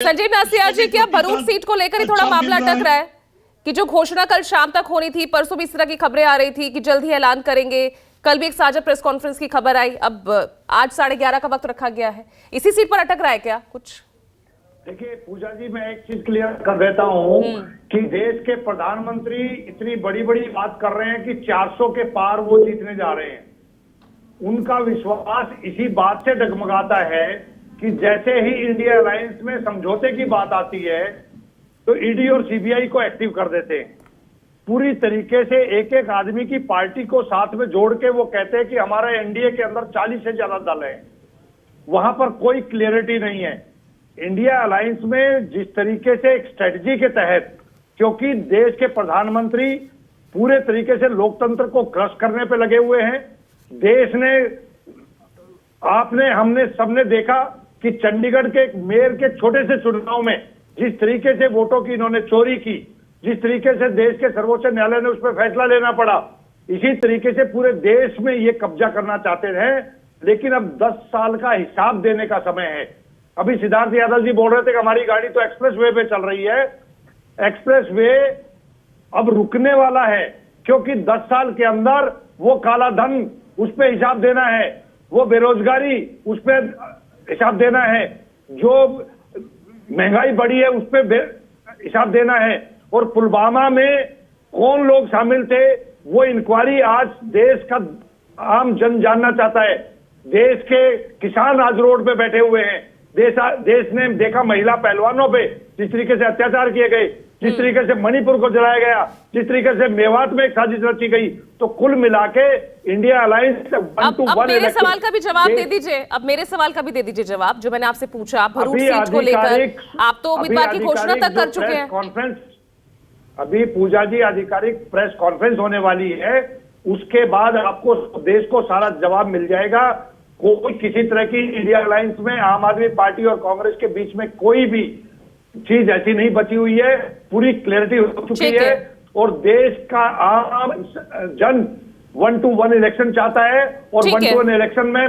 संजय नासिया जी, क्या भरूच सीट को लेकर ही थोड़ा मामला अटक रहा है कि जो घोषणा कल शाम तक होनी थी, परसों भी इस तरह की खबरें आ रही थी कि जल्द ही ऐलान करेंगे, कल भी एक साझा प्रेस कॉन्फ्रेंस की खबर आई, अब आज 11:30 का वक्त रखा गया है, इसी सीट पर अटक रहा है क्या कुछ? देखिए पूजा जी, मैं एक चीज क्लियर कर देता हूँ कि देश के प्रधानमंत्री इतनी बड़ी बड़ी बात कर रहे हैं कि 400 के पार वो जीतने जा रहे हैं। उनका विश्वास इसी बात से डगमगाता है कि जैसे ही इंडिया अलायंस में समझौते की बात आती है तो ईडी और सीबीआई को एक्टिव कर देते हैं। पूरी तरीके से एक एक आदमी की पार्टी को साथ में जोड़ के वो कहते हैं कि हमारा एनडीए के अंदर 40 से ज्यादा दल है। वहां पर कोई क्लियरिटी नहीं है। इंडिया अलायंस में जिस तरीके से एक स्ट्रेटजी के तहत, क्योंकि देश के प्रधानमंत्री पूरे तरीके से लोकतंत्र को क्रश करने पे लगे हुए हैं। देश ने, आपने, हमने सबने देखा कि चंडीगढ़ के एक मेयर के छोटे से चुनाव में जिस तरीके से वोटों की इन्होंने चोरी की, जिस तरीके से देश के सर्वोच्च न्यायालय ने उस पर फैसला लेना पड़ा, इसी तरीके से पूरे देश में ये कब्जा करना चाहते हैं। लेकिन अब 10 साल का हिसाब देने का समय है। अभी सिद्धार्थ यादव जी बोल रहे थे कि हमारी गाड़ी तो एक्सप्रेस वे पे चल रही है। एक्सप्रेस वे अब रुकने वाला है, क्योंकि 10 साल के अंदर वो काला धन उस पर हिसाब देना है, वो बेरोजगारी उस पर हिसाब देना है, जो महंगाई बढ़ी है उस पर हिसाब देना है, और पुलवामा में कौन लोग शामिल थे वो इंक्वायरी आज देश का आम जन जानना चाहता है। देश के किसान आज रोड पे बैठे हुए हैं। देश ने देखा महिला पहलवानों पे जिस तरीके से अत्याचार किए गए, जिस तरीके से मणिपुर को जलाया गया, जिस तरीके से मेवात में एक साजिश रची गई, तो कुल मिला के इंडिया अलायंस अब मेरे सवाल का भी जवाब दे दीजिए। अब मेरे सवाल का भी दे दीजिए जवाब, जो मैंने आपसे पूछा भरूच सीट को लेकर। आप तो उम्मीदवार की घोषणा तक कर चुके हैं। कॉन्फ्रेंस अभी पूजा जी आधिकारिक प्रेस कॉन्फ्रेंस होने वाली है, उसके बाद आपको देश को सारा जवाब मिल जाएगा। कोई किसी तरह की इंडिया अलायंस में आम आदमी पार्टी और कांग्रेस के बीच में कोई भी चीज ऐसी नहीं बची हुई है। पूरी क्लैरिटी हो चुकी है और देश का आम जन 1 to 1 इलेक्शन चाहता है, और 1 to 1 इलेक्शन में